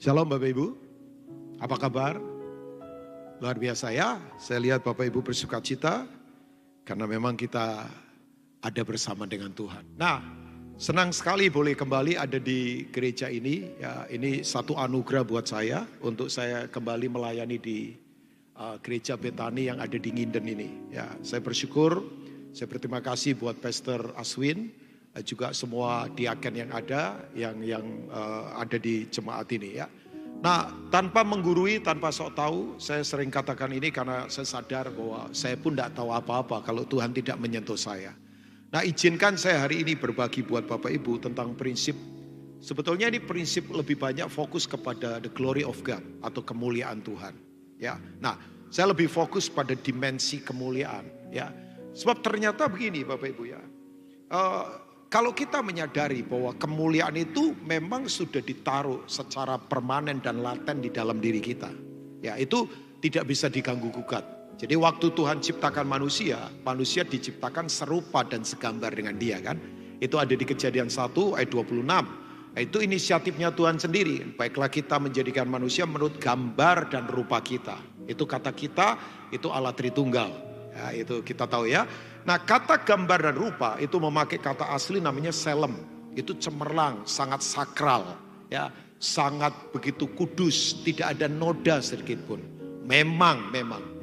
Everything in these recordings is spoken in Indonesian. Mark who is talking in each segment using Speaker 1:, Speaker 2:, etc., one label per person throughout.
Speaker 1: Shalom Bapak Ibu, apa kabar? Luar biasa ya, saya lihat Bapak Ibu bersuka cita karena memang kita ada bersama dengan Tuhan. Nah, senang sekali boleh kembali ada di gereja ini. Ya, ini satu anugerah buat saya untuk saya kembali melayani di gereja Betani yang ada di Nginden ini. Ya, saya bersyukur, saya berterima kasih buat Pastor Aswin, juga semua diaken yang ada ada di jemaat ini ya. Nah, tanpa menggurui, tanpa sok tahu, saya sering katakan ini karena saya sadar bahwa saya pun tidak tahu apa-apa kalau Tuhan tidak menyentuh saya. Nah, izinkan saya hari ini berbagi buat Bapak Ibu tentang prinsip. Sebetulnya ini prinsip lebih banyak fokus kepada the glory of God atau kemuliaan Tuhan. Ya, nah, saya lebih fokus pada dimensi kemuliaan. Ya, sebab ternyata begini Bapak Ibu ya. Kalau kita menyadari bahwa kemuliaan itu memang sudah ditaruh secara permanen dan laten di dalam diri kita. Ya, itu tidak bisa diganggu gugat. Jadi waktu Tuhan ciptakan manusia, manusia diciptakan serupa dan segambar dengan dia kan. Itu ada di Kejadian 1 ayat 26. Itu inisiatifnya Tuhan sendiri. Baiklah kita menjadikan manusia menurut gambar dan rupa kita. Itu kata kita, itu Allah Tritunggal. Ya, itu kita tahu ya. Nah, kata gambar dan rupa itu memakai kata asli namanya selem. Itu cemerlang, sangat sakral, ya, sangat begitu kudus, tidak ada noda sedikit pun. Memang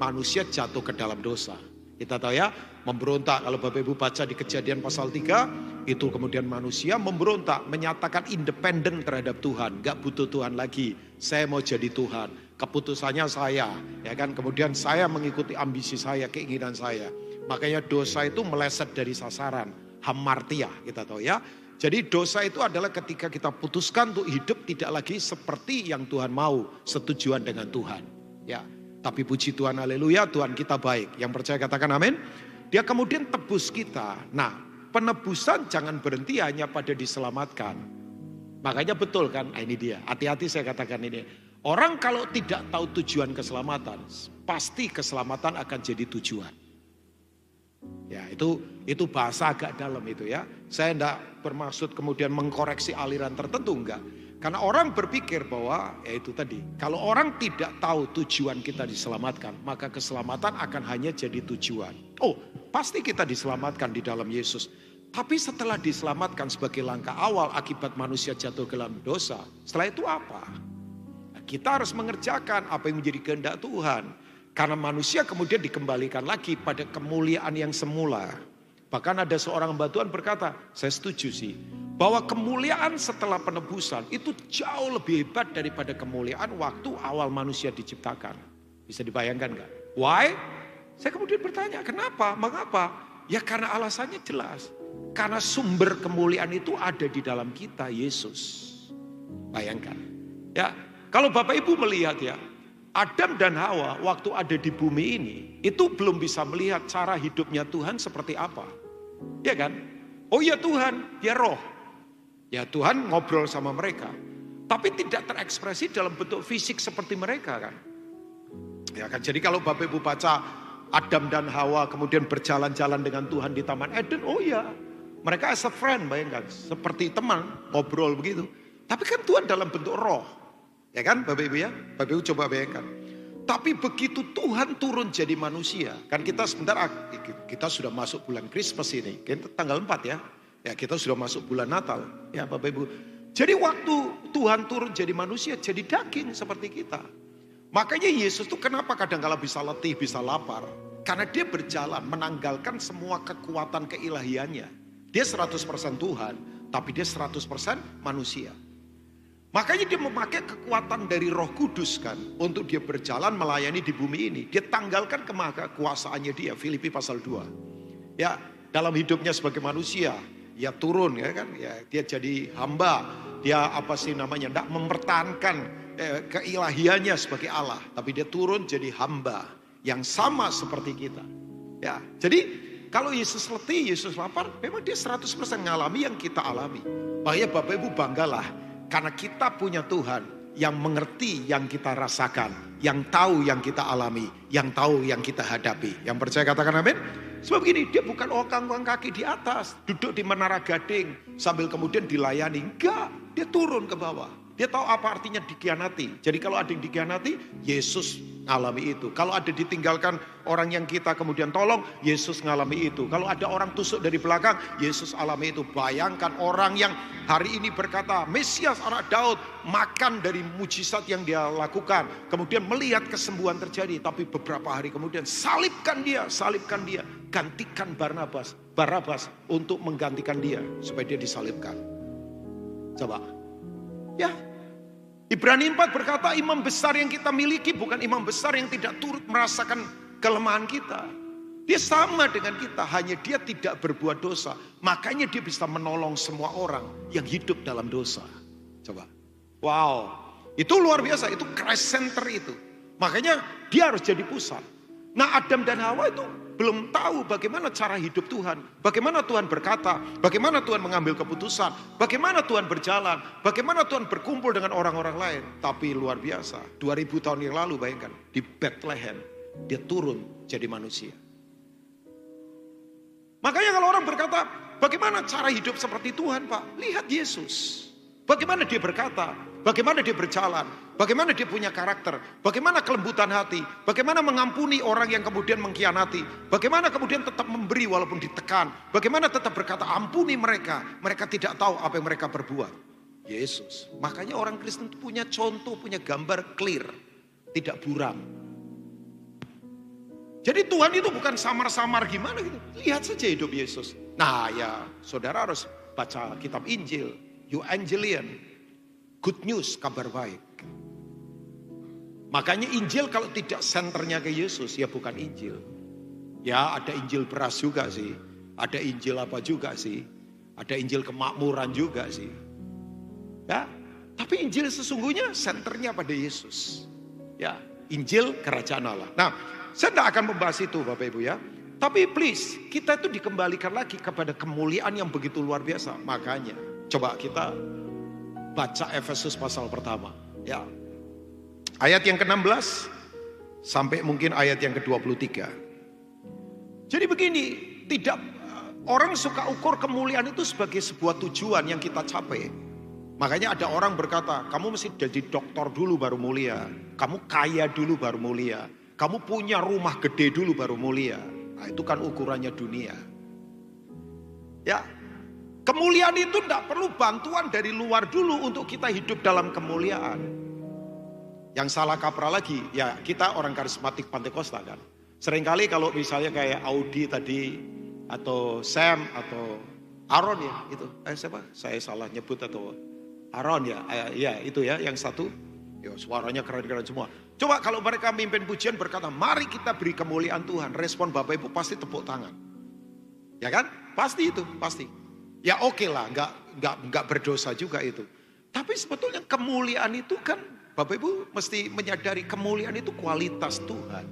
Speaker 1: manusia jatuh ke dalam dosa. Kita tahu ya, memberontak. Kalau Bapak Ibu baca di Kejadian pasal 3, itu kemudian manusia memberontak, menyatakan independen terhadap Tuhan, gak butuh Tuhan lagi. Saya mau jadi Tuhan, keputusannya saya, ya kan. Kemudian saya mengikuti ambisi saya, keinginan saya. Makanya dosa itu meleset dari sasaran, hamartia kita tahu ya. Jadi dosa itu adalah ketika kita putuskan untuk hidup tidak lagi seperti yang Tuhan mau, setujuan dengan Tuhan. Ya, tapi puji Tuhan, haleluya, Tuhan kita baik. Yang percaya katakan amin. Dia kemudian tebus kita. Nah, penebusan jangan berhenti hanya pada diselamatkan. Makanya betul kan, ini dia. Hati-hati saya katakan ini. Orang kalau tidak tahu tujuan keselamatan, pasti keselamatan akan jadi tujuan. Ya, itu bahasa agak dalam itu ya. Saya enggak bermaksud kemudian mengkoreksi aliran tertentu, enggak. Karena orang berpikir bahwa ya itu tadi, kalau orang tidak tahu tujuan kita diselamatkan, maka keselamatan akan hanya jadi tujuan. Oh, pasti kita diselamatkan di dalam Yesus. Tapi setelah diselamatkan sebagai langkah awal akibat manusia jatuh ke dalam dosa, setelah itu apa? Kita harus mengerjakan apa yang menjadi kehendak Tuhan. Karena manusia kemudian dikembalikan lagi pada kemuliaan yang semula. Bahkan ada seorang hamba Tuhan berkata, saya setuju sih, bahwa kemuliaan setelah penebusan itu jauh lebih hebat daripada kemuliaan waktu awal manusia diciptakan. Bisa dibayangkan gak? Why? Saya kemudian bertanya, kenapa? Mengapa? Ya karena alasannya jelas. Karena sumber kemuliaan itu ada di dalam kita, Yesus. Bayangkan. Ya, kalau Bapak Ibu melihat ya, Adam dan Hawa waktu ada di bumi ini, itu belum bisa melihat cara hidupnya Tuhan seperti apa. Ya kan? Oh ya Tuhan, ya roh. Ya Tuhan ngobrol sama mereka. Tapi tidak terekspresi dalam bentuk fisik seperti mereka kan. Ya kan, jadi kalau Bapak Ibu baca Adam dan Hawa kemudian berjalan-jalan dengan Tuhan di Taman Eden, oh ya. Mereka as a friend, bayangkan. Seperti teman, ngobrol begitu. Tapi kan Tuhan dalam bentuk roh. Ya kan Bapak Ibu ya, Bapak Ibu coba bayangkan. Tapi begitu Tuhan turun jadi manusia, kan kita sebentar, kita sudah masuk bulan Christmas ini, kita tanggal 4 ya. Ya kita sudah masuk bulan Natal, ya Bapak Ibu. Jadi waktu Tuhan turun jadi manusia, jadi daging seperti kita. Makanya Yesus tuh kenapa kadang-kala bisa letih, bisa lapar. Karena dia berjalan menanggalkan semua kekuatan keilahiannya. Dia 100% Tuhan, tapi dia 100% manusia. Makanya dia memakai kekuatan dari Roh Kudus kan untuk dia berjalan melayani di bumi ini. Dia tanggalkan kekuasaannya dia, Filipi pasal 2. Ya, dalam hidupnya sebagai manusia, ya turun ya kan, ya dia jadi hamba. Dia enggak mempertahankan keilahiannya sebagai Allah, tapi dia turun jadi hamba yang sama seperti kita. Ya, jadi kalau Yesus letih, Yesus lapar, memang dia 100% ngalami yang kita alami. Makanya Bapak Ibu banggalah. Karena kita punya Tuhan yang mengerti yang kita rasakan, yang tahu yang kita alami, yang tahu yang kita hadapi. Yang percaya katakan amin. Sebab begini, dia bukan okang-okang kaki di atas, duduk di menara gading sambil kemudian dilayani. Enggak, dia turun ke bawah. Dia tahu apa artinya dikhianati. Jadi kalau ada yang dikhianati, Yesus ngalami itu. Kalau ada ditinggalkan orang yang kita kemudian tolong, Yesus ngalami itu. Kalau ada orang tusuk dari belakang, Yesus alami itu. Bayangkan orang yang hari ini berkata, Mesias anak Daud, makan dari mujizat yang dia lakukan. Kemudian melihat kesembuhan terjadi. Tapi beberapa hari kemudian, salibkan dia. Gantikan Barnabas untuk menggantikan dia. Supaya dia disalibkan. Coba. Ya. Ibrani 4 berkata imam besar yang kita miliki bukan imam besar yang tidak turut merasakan kelemahan kita. Dia sama dengan kita, hanya dia tidak berbuat dosa. Makanya dia bisa menolong semua orang yang hidup dalam dosa. Coba. Wow, itu luar biasa, itu Christ center itu. Makanya dia harus jadi pusat. Nah Adam dan Hawa itu belum tahu bagaimana cara hidup Tuhan. Bagaimana Tuhan berkata, bagaimana Tuhan mengambil keputusan, bagaimana Tuhan berjalan, bagaimana Tuhan berkumpul dengan orang-orang lain. Tapi luar biasa, 2000 tahun yang lalu bayangkan, di Bethlehem, dia turun jadi manusia. Makanya kalau orang berkata, bagaimana cara hidup seperti Tuhan Pak? Lihat Yesus. Bagaimana dia berkata, bagaimana dia berjalan, bagaimana dia punya karakter, bagaimana kelembutan hati, bagaimana mengampuni orang yang kemudian mengkhianati, bagaimana kemudian tetap memberi walaupun ditekan, bagaimana tetap berkata ampuni mereka, mereka tidak tahu apa yang mereka perbuat. Yesus. Makanya orang Kristen punya contoh, punya gambar clear, tidak buram. Jadi Tuhan itu bukan samar-samar gimana gitu. Lihat saja hidup Yesus. Nah ya saudara harus baca kitab Injil. Evangelion, good news, kabar baik. Makanya Injil kalau tidak senternya ke Yesus, ya bukan Injil. Ya ada Injil beras juga sih, ada Injil apa juga sih, ada Injil kemakmuran juga sih. Ya, tapi Injil sesungguhnya senternya pada Yesus. Ya, Injil kerajaan Allah. Nah, saya tidak akan membahas itu Bapak Ibu ya. Tapi please, kita itu dikembalikan lagi kepada kemuliaan yang begitu luar biasa. Makanya coba kita baca Efesus pasal pertama. Ya. Ayat yang ke-16 sampai mungkin ayat yang ke-23. Jadi begini, tidak orang suka ukur kemuliaan itu sebagai sebuah tujuan yang kita capai. Makanya ada orang berkata, kamu mesti jadi doktor dulu baru mulia. Kamu kaya dulu baru mulia. Kamu punya rumah gede dulu baru mulia. Nah, itu kan ukurannya dunia. Ya. Kemuliaan itu tidak perlu bantuan dari luar dulu untuk kita hidup dalam kemuliaan. Yang salah kaprah lagi, ya kita orang karismatik Pantekosta kan. Seringkali kalau misalnya kayak Audi tadi, atau Sam, atau Aaron ya, itu. Siapa? Saya salah nyebut atau Aaron ya, ya itu ya yang satu. Ya, suaranya keren-keren semua. Coba kalau mereka mimpin pujian berkata, mari kita beri kemuliaan Tuhan. Respon Bapak Ibu pasti tepuk tangan. Ya kan? Pasti itu, pasti. Ya oke lah, nggak berdosa juga itu. Tapi sebetulnya kemuliaan itu kan, Bapak Ibu mesti menyadari kemuliaan itu kualitas Tuhan.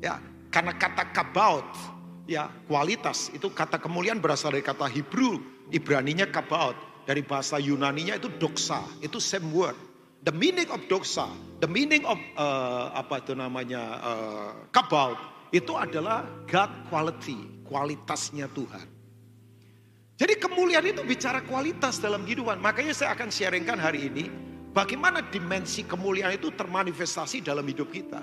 Speaker 1: Ya, karena kata kabaut, ya kualitas itu kata kemuliaan berasal dari kata Hebrew, Ibraninya kabaut, dari bahasa Yunaninya itu doxa, itu same word. The meaning of doxa, the meaning of kabaut itu adalah God quality, kualitasnya Tuhan. Jadi kemuliaan itu bicara kualitas dalam kehidupan. Makanya saya akan sharingkan hari ini bagaimana dimensi kemuliaan itu termanifestasi dalam hidup kita.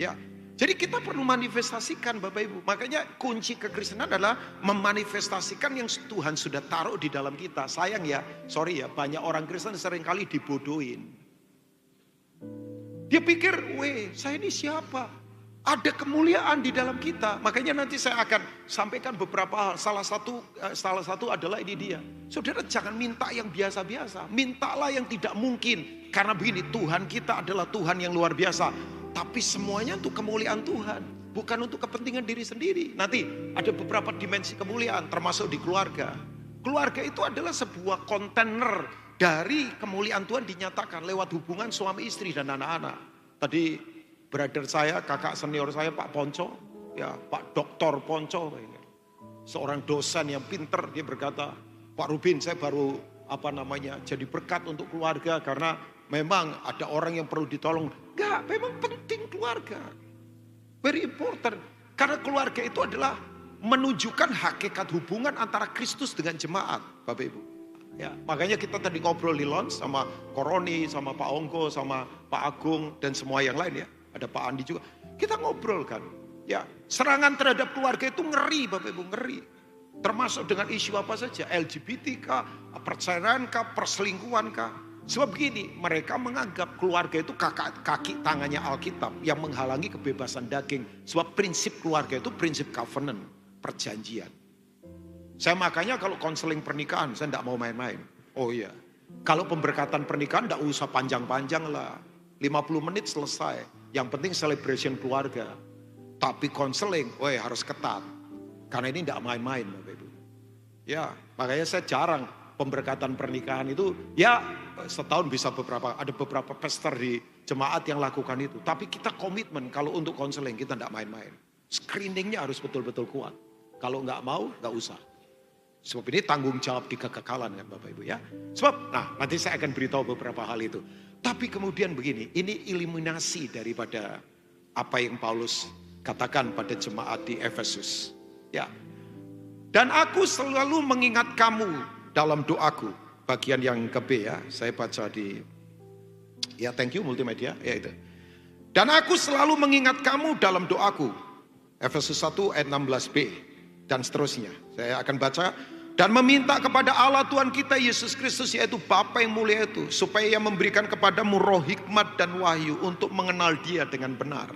Speaker 1: Ya, jadi kita perlu manifestasikan Bapak Ibu. Makanya kunci kekristenan adalah memanifestasikan yang Tuhan sudah taruh di dalam kita. Sayang ya, sorry ya, banyak orang Kristen seringkali dibodohin. Dia pikir, saya ini siapa? Ada kemuliaan di dalam kita. Makanya nanti saya akan sampaikan beberapa hal. Salah satu adalah ini dia. Saudara jangan minta yang biasa-biasa. Mintalah yang tidak mungkin. Karena begini, Tuhan kita adalah Tuhan yang luar biasa. Tapi semuanya untuk kemuliaan Tuhan. Bukan untuk kepentingan diri sendiri. Nanti ada beberapa dimensi kemuliaan termasuk di keluarga. Keluarga itu adalah sebuah kontainer dari kemuliaan Tuhan dinyatakan lewat hubungan suami istri dan anak-anak. Tadi brother saya, kakak senior saya Pak Ponco, ya Pak Doktor Ponco, seorang dosen yang pinter, dia berkata, Pak Rubin saya baru jadi berkat untuk keluarga karena memang ada orang yang perlu ditolong. Enggak, memang penting keluarga, very important. Karena keluarga itu adalah menunjukkan hakikat hubungan antara Kristus dengan jemaat, Bapak Ibu. Ya, makanya kita tadi ngobrol di lounge sama Koroni, sama Pak Ongko, sama Pak Agung dan semua yang lain ya. Ada Pak Andi juga. Kita ngobrol kan. Ya, serangan terhadap keluarga itu ngeri Bapak Ibu, ngeri. Termasuk dengan isu apa saja, LGBT kah, perceraian kah, perselingkuhan kah. Sebab begini, mereka menganggap keluarga itu kaki tangannya Alkitab yang menghalangi kebebasan daging. Sebab prinsip keluarga itu prinsip covenant, perjanjian. Saya makanya kalau konseling pernikahan, saya tidak mau main-main. Oh iya, kalau pemberkatan pernikahan tidak usah panjang-panjang lah. 50 menit selesai. Yang penting celebration keluarga. Tapi konseling, harus ketat. Karena ini tidak main-main Bapak Ibu. Ya, makanya saya jarang pemberkatan pernikahan itu. Ya, setahun bisa ada beberapa pastor di jemaat yang lakukan itu. Tapi kita komitmen kalau untuk konseling kita tidak main-main. Screeningnya harus betul-betul kuat. Kalau nggak mau, nggak usah. Sebab ini tanggung jawab di kekekalan kan Bapak Ibu ya. Sebab, nanti saya akan beritahu beberapa hal itu. Tapi kemudian begini, ini eliminasi daripada apa yang Paulus katakan pada jemaat di Efesus. Ya. Dan aku selalu mengingat kamu dalam doaku. Bagian yang ke B ya, saya baca di, ya thank you multimedia, ya itu. Dan aku selalu mengingat kamu dalam doaku. Efesus 1 ayat 16b dan seterusnya. Saya akan baca. Dan meminta kepada Allah Tuhan kita Yesus Kristus, yaitu Bapa yang mulia itu, supaya Ia memberikan kepadamu roh hikmat dan wahyu untuk mengenal Dia dengan benar.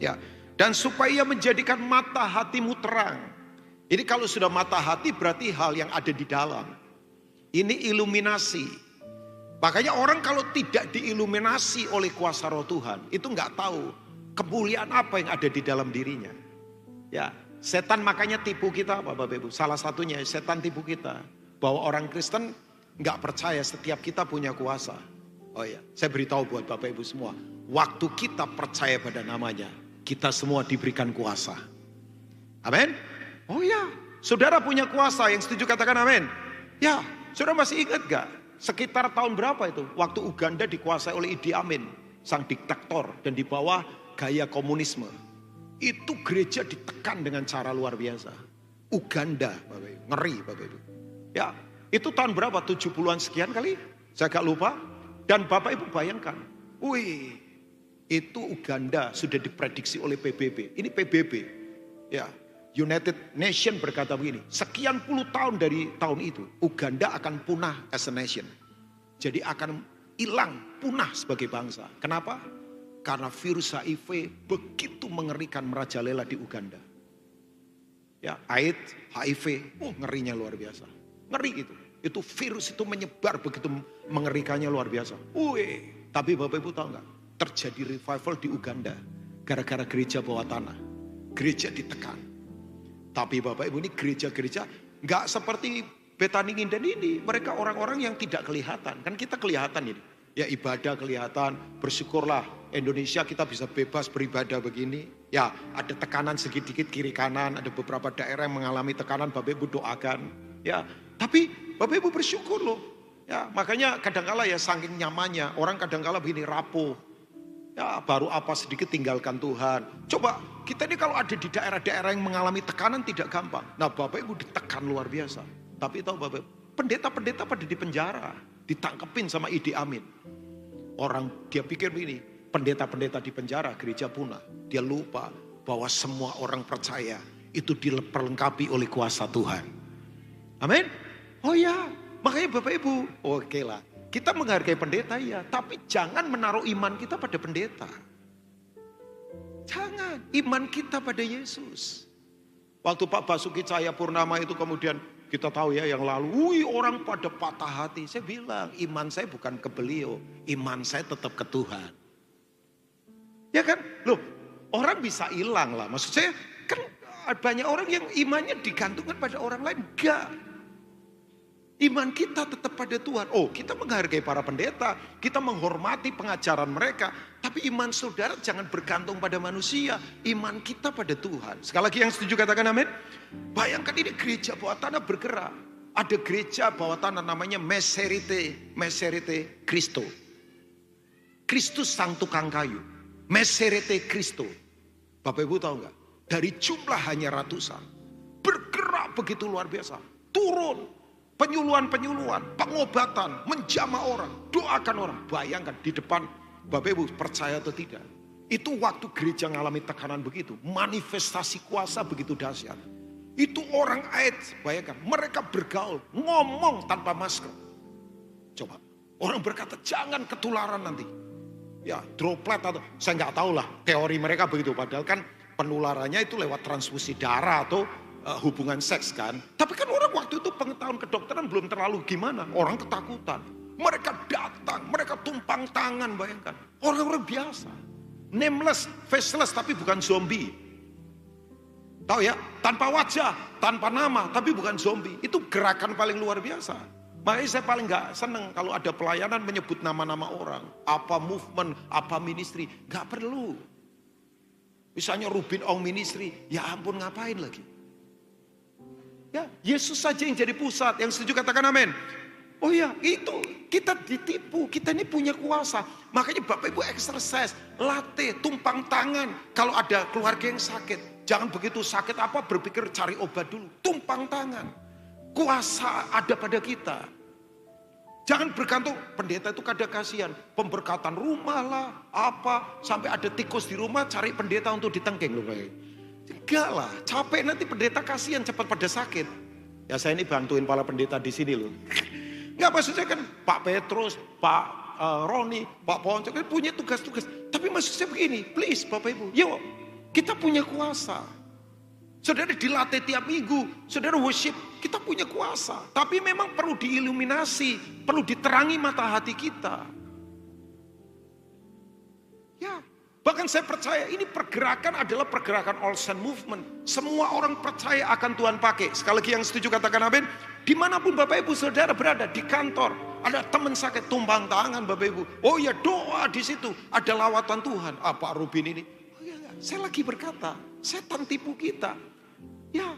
Speaker 1: Ya. Dan supaya Ia menjadikan mata hatimu terang. Ini kalau sudah mata hati berarti hal yang ada di dalam. Ini iluminasi. Makanya orang kalau tidak diiluminasi oleh kuasa roh Tuhan, itu nggak tahu kemuliaan apa yang ada di dalam dirinya. Ya, setan makanya tipu kita Bapak Ibu. Salah satunya setan tipu kita. Bahwa orang Kristen nggak percaya setiap kita punya kuasa. Oh ya, saya beritahu buat Bapak Ibu semua. Waktu kita percaya pada namanya, kita semua diberikan kuasa. Amin. Oh ya, saudara punya kuasa, yang setuju katakan amin. Ya, saudara masih ingat gak? Sekitar tahun berapa itu? Waktu Uganda dikuasai oleh Idi Amin, sang diktator, dan di bawah gaya komunisme. Itu gereja ditekan dengan cara luar biasa. Uganda, Bapak Ibu. Ngeri Bapak Ibu. Ya, itu tahun berapa? 70-an sekian kali? Saya gak lupa. Dan Bapak Ibu bayangkan, wih, itu Uganda sudah diprediksi oleh PBB. Ini PBB. Ya, United Nation berkata begini, sekian puluh tahun dari tahun itu, Uganda akan punah as a nation. Jadi akan hilang, punah sebagai bangsa. Kenapa? Karena virus HIV begitu mengerikan merajalela di Uganda. Ya, AIDS, HIV, ngerinya luar biasa. Ngeri itu. Itu virus itu menyebar begitu mengerikannya luar biasa. Tapi Bapak Ibu tahu nggak? Terjadi revival di Uganda gara-gara gereja bawah tanah. Gereja ditekan. Tapi Bapak Ibu, ini gereja-gereja nggak seperti Betani Nginden ini. Mereka orang-orang yang tidak kelihatan. Kan kita kelihatan ini. Ya ibadah kelihatan, bersyukurlah Indonesia kita bisa bebas beribadah begini. Ya ada tekanan sedikit kiri kanan, ada beberapa daerah yang mengalami tekanan, Bapak Ibu doakan. Ya, tapi Bapak Ibu bersyukur loh. Ya, makanya kadangkala ya saking nyamannya, orang kadangkala begini rapuh. Ya baru apa sedikit tinggalkan Tuhan. Coba kita ini kalau ada di daerah-daerah yang mengalami tekanan tidak gampang. Nah Bapak Ibu ditekan luar biasa. Tapi tahu Bapak Ibu, pendeta-pendeta pada di penjara. Ditangkepin sama Idi Amin. Orang dia pikir begini, pendeta-pendeta di penjara gereja punah. Dia lupa bahwa semua orang percaya itu diperlengkapi oleh kuasa Tuhan. Amin. Oh ya, makanya Bapak Ibu, oke lah. Kita menghargai pendeta ya, tapi jangan menaruh iman kita pada pendeta. Jangan, iman kita pada Yesus. Waktu Pak Basuki Cahayapurnama itu kemudian kita tahu ya yang lalu, orang pada patah hati. Saya bilang, iman saya bukan ke beliau, iman saya tetap ke Tuhan. Ya kan, loh orang bisa hilang lah. Maksud saya kan banyak orang yang imannya digantungkan pada orang lain. Enggak. Iman kita tetap pada Tuhan. Oh, kita menghargai para pendeta, kita menghormati pengajaran mereka. Tapi iman saudara jangan bergantung pada manusia. Iman kita pada Tuhan. Sekali lagi yang setuju katakan amin. Bayangkan ini gereja bawah tanah bergerak. Ada gereja bawah tanah namanya Meserete Cristo. Kristus sang tukang kayu. Meserete Cristo. Bapak Ibu tahu nggak? Dari jumlah hanya ratusan. Bergerak begitu luar biasa. Turun. penyuluhan-penyuluhan, pengobatan, menjamah orang, doakan orang. Bayangkan di depan Bapak Ibu, percaya atau tidak. Itu waktu gereja ngalami tekanan begitu, manifestasi kuasa begitu dahsyat. Itu orang AIDS, bayangkan, mereka bergaul, ngomong tanpa masker. Coba, orang berkata jangan ketularan nanti. Ya, droplet atau, saya nggak tahu lah, teori mereka begitu. Padahal kan penularannya itu lewat transfusi darah atau hubungan seks kan. Tapi kan orang waktu itu pengetahuan kedokteran belum terlalu gimana. Orang ketakutan. Mereka datang, mereka tumpang tangan, bayangkan. Orang-orang biasa. Nameless, faceless, tapi bukan zombie. Tahu ya, tanpa wajah, tanpa nama, tapi bukan zombie. Itu gerakan paling luar biasa. Makanya saya paling gak seneng kalau ada pelayanan menyebut nama-nama orang. Apa movement, apa ministry. Gak perlu. Misalnya Rubin Ong Ministry, ya ampun ngapain lagi. Ya, Yesus saja yang jadi pusat. Yang setuju katakan amin. Oh ya, itu kita ditipu, kita ini punya kuasa. Makanya Bapak Ibu exercise, latih, tumpang tangan. Kalau ada keluarga yang sakit, jangan begitu sakit apa berpikir cari obat dulu. Tumpang tangan. Kuasa ada pada kita. Jangan bergantung, pendeta itu kadang kasihan. Pemberkatan rumah lah, apa. Sampai ada tikus di rumah, cari pendeta untuk ditengking loh. Enggak lah, capek nanti pendeta kasihan cepat pada sakit. Ya saya ini bantuin para pendeta di sini loh. Enggak, maksudnya kan Pak Petrus, Pak Roni, Pak Ponco kan punya tugas-tugas. Tapi maksudnya begini, please Bapak Ibu, yuk kita punya kuasa. Saudara dilatih tiap minggu, saudara worship, kita punya kuasa. Tapi memang perlu diiluminasi, perlu diterangi mata hati kita. Ya, bahkan saya percaya ini pergerakan adalah pergerakan Olsen Movement. Semua orang percaya akan Tuhan pakai. Sekali lagi yang setuju katakan amin. Dimanapun Bapak Ibu saudara berada, di kantor, ada teman sakit, tumpang tangan Bapak Ibu. Oh ya, doa di situ, ada lawatan Tuhan. Pak Rubin ini, oh ya, saya lagi berkata, setan tipu kita. Ya,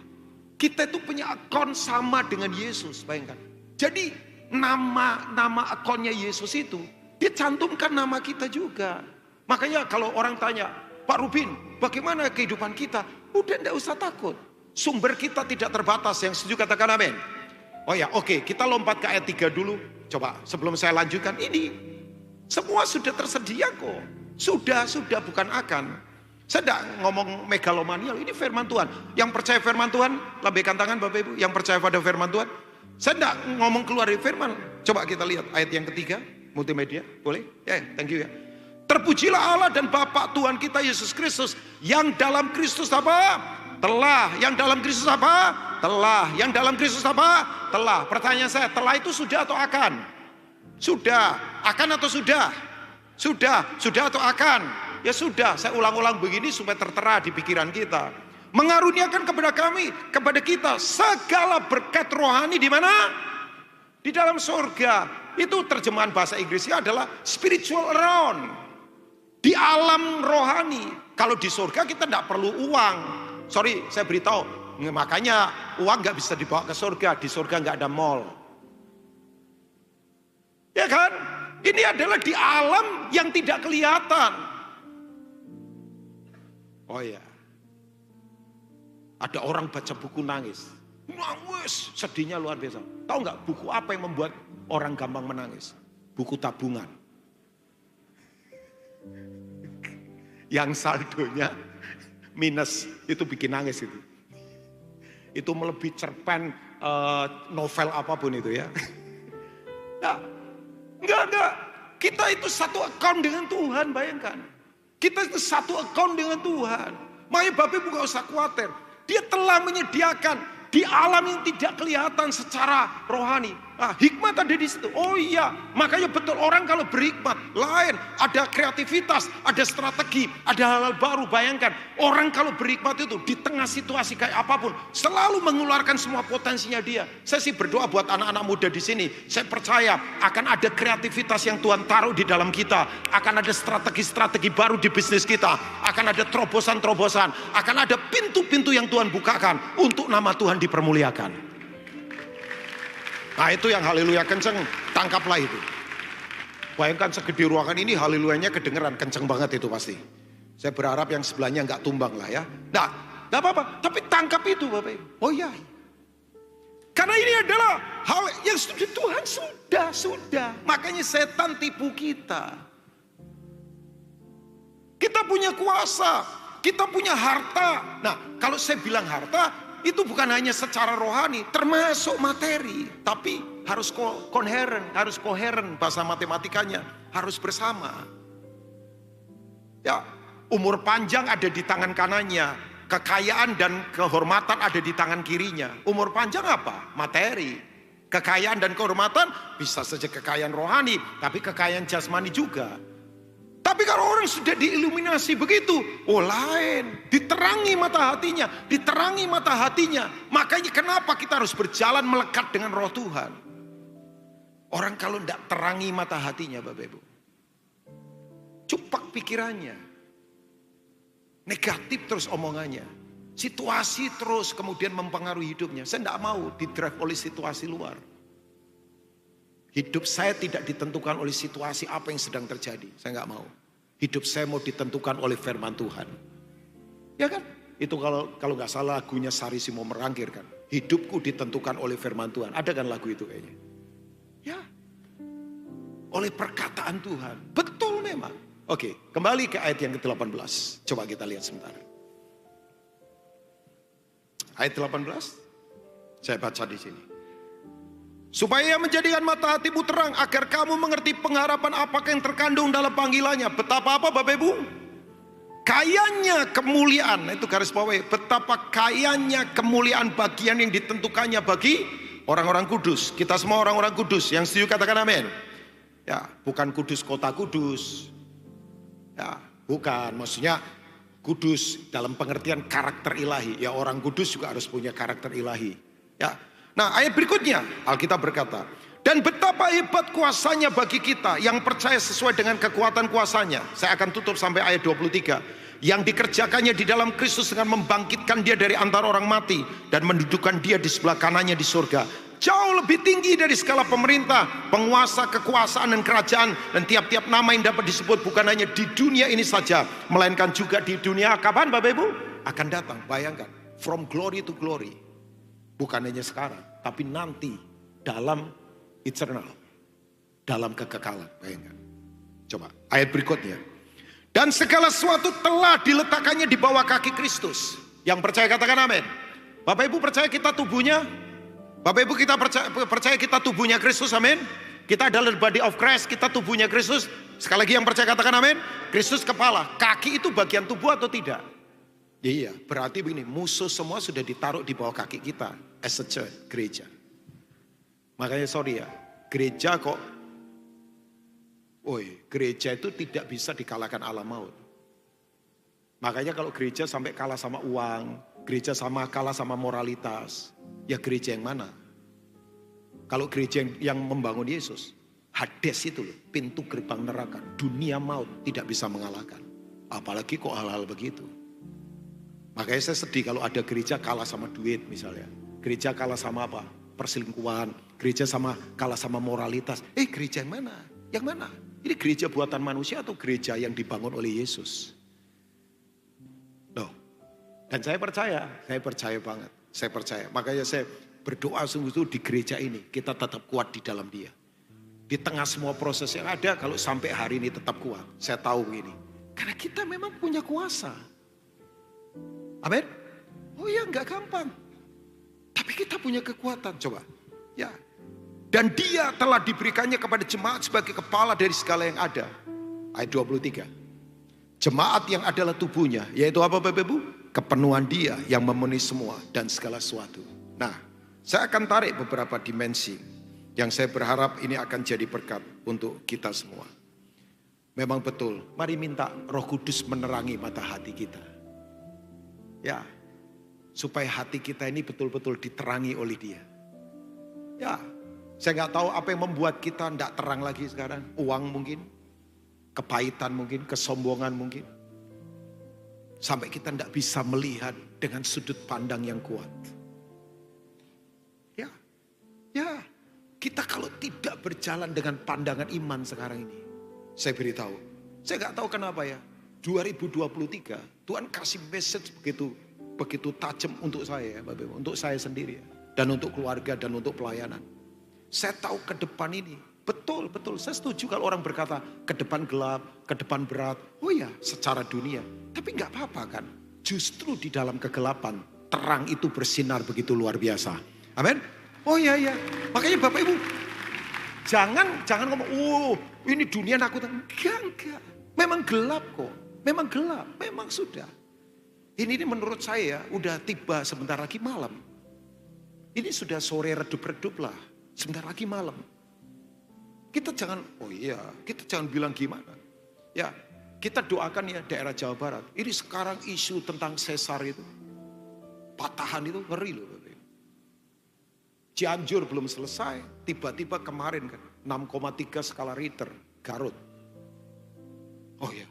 Speaker 1: kita itu punya akun sama dengan Yesus, bayangkan. Jadi nama akunnya Yesus itu, dia cantumkan nama kita juga. Makanya kalau orang tanya, Pak Rubin, bagaimana kehidupan kita? Udah enggak usah takut. Sumber kita tidak terbatas, yang setuju katakan amin. Oh ya, oke, kita lompat ke ayat 3 dulu. Coba sebelum saya lanjutkan ini. Semua sudah tersedia kok. Sudah bukan akan. Saya tidak ngomong megalomanial, ini firman Tuhan. Yang percaya firman Tuhan, lambaikan tangan Bapak Ibu. Yang percaya pada firman Tuhan. Saya tidak ngomong keluar dari firman. Coba kita lihat ayat yang ketiga, multimedia, boleh? Ya, thank you ya. Terpujilah Allah dan Bapa Tuhan kita Yesus Kristus. Yang dalam Kristus apa? Telah. Yang dalam Kristus apa? Telah. Yang dalam Kristus apa? Telah. Pertanyaan saya, telah itu sudah atau akan? Sudah. Akan atau sudah? Sudah. Sudah atau akan? Ya sudah, saya ulang-ulang begini supaya tertera di pikiran kita. Mengaruniakan kepada kami, kepada kita segala berkat rohani di mana? Di dalam surga. Itu terjemahan bahasa Inggrisnya adalah spiritual around. Di alam rohani. Kalau di surga kita tidak perlu uang. Sorry, saya beritahu. Makanya uang nggak bisa dibawa ke surga. Di surga nggak ada mall. Ya kan? Ini adalah di alam yang tidak kelihatan. Oh ya, ada orang baca buku nangis, sedihnya luar biasa. Tahu nggak buku apa yang membuat orang gampang menangis? Buku tabungan, yang saldonya minus, itu bikin nangis itu. Itu melebihi cerpen novel apapun itu ya. Nah, enggak. Kita itu satu account dengan Tuhan, bayangkan. Kita itu satu account dengan Tuhan. Makanya Bapak Ibu gak usah khawatir. Dia telah menyediakan di alam yang tidak kelihatan secara rohani. Nah, hikmat ada di situ. Oh iya, makanya betul orang kalau berhikmat lain, ada kreativitas, ada strategi, ada hal-hal baru. Bayangkan, orang kalau berhikmat itu di tengah situasi kayak apapun, selalu mengeluarkan semua potensinya dia. Saya sih berdoa buat anak-anak muda di sini. Saya percaya akan ada kreativitas yang Tuhan taruh di dalam kita, akan ada strategi-strategi baru di bisnis kita, akan ada terobosan-terobosan, akan ada pintu-pintu yang Tuhan bukakan untuk nama Tuhan dipermuliakan. Nah itu yang haleluya kenceng, tangkaplah itu. Bayangkan segede ruangan ini haleluyanya kedengeran, kenceng banget itu pasti. Saya berharap yang sebelahnya nggak tumbang lah ya. Nah, nggak apa-apa, tapi tangkap itu Bapak Ibu. Oh iya. Karena ini adalah hal yang Tuhan sudah. Makanya setan tipu kita. Kita punya kuasa, kita punya harta. Nah, kalau saya bilang harta, itu bukan hanya secara rohani, termasuk materi. Tapi harus koheren bahasa matematikanya, harus bersama. Ya, umur panjang ada di tangan kanannya, kekayaan dan kehormatan ada di tangan kirinya. Umur panjang apa? Materi. Kekayaan dan kehormatan bisa saja kekayaan rohani, tapi kekayaan jasmani juga. Tapi kalau orang sudah diiluminasi begitu, lain. Diterangi mata hatinya. Makanya kenapa kita harus berjalan melekat dengan roh Tuhan. Orang kalau tidak terangi mata hatinya, Bapak Ibu, cupak pikirannya, negatif terus omongannya, situasi terus kemudian mempengaruhi hidupnya. Saya tidak mau didrive oleh situasi luar. Hidup saya tidak ditentukan oleh situasi apa yang sedang terjadi. Saya nggak mau. Hidup saya mau ditentukan oleh firman Tuhan. Ya kan? Itu kalau nggak salah lagunya Sari Simo Merangkir kan. Hidupku ditentukan oleh firman Tuhan. Ada kan lagu itu kayaknya? Ya. Oleh perkataan Tuhan. Betul memang. Oke, kembali ke ayat yang ke-18. Coba kita lihat sebentar. Ayat 18. Saya baca di sini. Supaya menjadikan mata hatimu terang, agar kamu mengerti pengharapan apakah yang terkandung dalam panggilannya. Betapa apa Bapak Ibu? Kayanya kemuliaan, itu garis bawahi. Betapa kayanya kemuliaan bagian yang ditentukannya bagi orang-orang kudus. Kita semua orang-orang kudus. Yang setuju katakan amin. Ya, bukan kudus kota kudus. Ya, bukan. Maksudnya kudus dalam pengertian karakter ilahi. Ya, orang kudus juga harus punya karakter ilahi. Ya. Nah, ayat berikutnya Alkitab berkata, dan betapa hebat kuasanya bagi kita yang percaya sesuai dengan kekuatan kuasanya. Saya akan tutup sampai ayat 23. Yang dikerjakannya di dalam Kristus dengan membangkitkan dia dari antara orang mati dan mendudukkan dia di sebelah kanannya di surga. Jauh lebih tinggi dari segala pemerintah, penguasa, kekuasaan dan kerajaan, dan tiap-tiap nama yang dapat disebut bukan hanya di dunia ini saja, melainkan juga di dunia kapan Bapak Ibu? Akan datang. Bayangkan, from glory to glory. Bukan hanya sekarang, tapi nanti dalam eternal, dalam kekekalan. Bayangkan. Coba ayat berikutnya. Dan segala sesuatu telah diletakkannya di bawah kaki Kristus. Yang percaya katakan amin. Bapak Ibu percaya kita tubuhnya? Bapak Ibu kita percaya kita tubuhnya Kristus, amin. Kita adalah body of Christ, kita tubuhnya Kristus. Sekali lagi yang percaya katakan amin. Kristus kepala, kaki itu bagian tubuh atau tidak? Iya, berarti begini, musuh semua sudah ditaruh di bawah kaki kita as a church, gereja. Makanya sorry ya, gereja kok, gereja itu tidak bisa dikalahkan alam maut. Makanya kalau gereja sampai kalah sama uang, gereja kalah sama moralitas, ya gereja yang mana? Kalau gereja yang membangun Yesus, Hades itu loh, pintu gerbang neraka, dunia maut tidak bisa mengalahkan. Apalagi kok hal-hal begitu. Makanya saya sedih kalau ada gereja kalah sama duit misalnya. Gereja kalah sama apa? Perselingkuhan. Gereja kalah sama moralitas. Gereja yang mana? Yang mana? Ini gereja buatan manusia atau gereja yang dibangun oleh Yesus? Loh. Dan saya percaya banget. Saya percaya. Makanya saya berdoa sungguh-sungguh di gereja ini. Kita tetap kuat di dalam dia. Di tengah semua proses yang ada, kalau sampai hari ini tetap kuat. Saya tahu ini. Karena kita memang punya kuasa. Amin. Oh ya, enggak gampang. Tapi kita punya kekuatan, coba. Ya. Dan dia telah diberikannya kepada jemaat sebagai kepala dari segala yang ada. Ayat 23. Jemaat yang adalah tubuhnya, yaitu apa Bapak Ibu? Kepenuhan dia yang memenuhi semua dan segala sesuatu. Nah, saya akan tarik beberapa dimensi yang saya berharap ini akan jadi berkat untuk kita semua. Memang betul, mari minta Roh Kudus menerangi mata hati kita. Ya, supaya hati kita ini betul-betul diterangi oleh dia. Ya, saya nggak tahu apa yang membuat kita tidak terang lagi sekarang. Uang mungkin, kepahitan mungkin, kesombongan mungkin. Sampai kita tidak bisa melihat dengan sudut pandang yang kuat. Ya, kita kalau tidak berjalan dengan pandangan iman sekarang ini. Saya beritahu, saya nggak tahu kenapa ya. 2023 Tuhan kasih message begitu tajam untuk saya ya Bapak Ibu, untuk saya sendiri ya. Dan untuk keluarga dan untuk pelayanan. Saya tahu ke depan ini, betul. Saya setuju kalau orang berkata ke depan gelap, ke depan berat. Oh ya, secara dunia. Tapi gak apa-apa kan. Justru di dalam kegelapan, terang itu bersinar begitu luar biasa. Amin. Oh iya. Makanya Bapak Ibu, jangan ngomong, ini dunia nakutan. Enggak. Memang gelap kok. Memang gelap, memang sudah. Ini menurut saya udah tiba sebentar lagi malam. Ini sudah sore redup-redup lah. Sebentar lagi malam. Kita jangan bilang gimana. Ya, kita doakan ya daerah Jawa Barat. Ini sekarang isu tentang sesar itu. Patahan itu ngeri loh. Cianjur belum selesai. Tiba-tiba kemarin kan 6,3 skala Richter. Garut. Oh ya.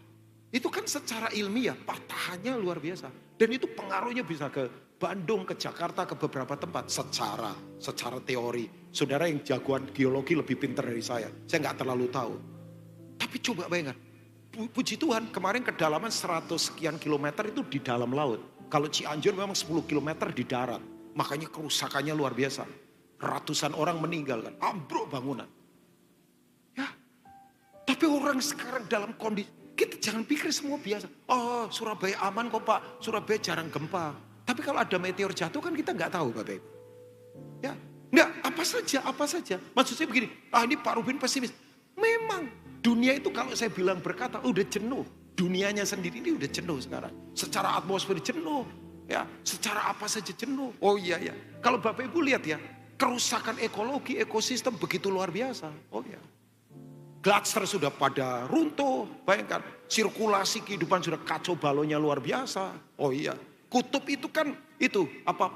Speaker 1: Itu kan secara ilmiah patahannya luar biasa. Dan itu pengaruhnya bisa ke Bandung, ke Jakarta, ke beberapa tempat. Secara teori. Saudara yang jagoan geologi lebih pintar dari saya. Saya nggak terlalu tahu. Tapi coba bayangkan. Puji Tuhan kemarin kedalaman 100 sekian kilometer itu di dalam laut. Kalau Cianjur memang 10 kilometer di darat. Makanya kerusakannya luar biasa. Ratusan orang meninggal kan. Ambruk bangunan. Ya. Tapi orang sekarang dalam kondisi. Kita jangan pikir semua biasa. Oh, Surabaya aman kok Pak. Surabaya jarang gempa. Tapi kalau ada meteor jatuh kan kita nggak tahu Bapak Ibu. Ya, nggak apa saja. Maksud saya begini, ini Pak Rubin pesimis. Memang dunia itu kalau saya bilang berkata udah jenuh. Dunianya sendiri ini udah jenuh sekarang. Secara atmosfer jenuh. Ya, secara apa saja jenuh. Oh iya. Kalau Bapak Ibu lihat ya, kerusakan ekologi, ekosistem begitu luar biasa. Oh iya. Gletser sudah pada runtuh, bayangkan. Sirkulasi kehidupan sudah kacau balonnya luar biasa. Oh iya. Kutub itu kan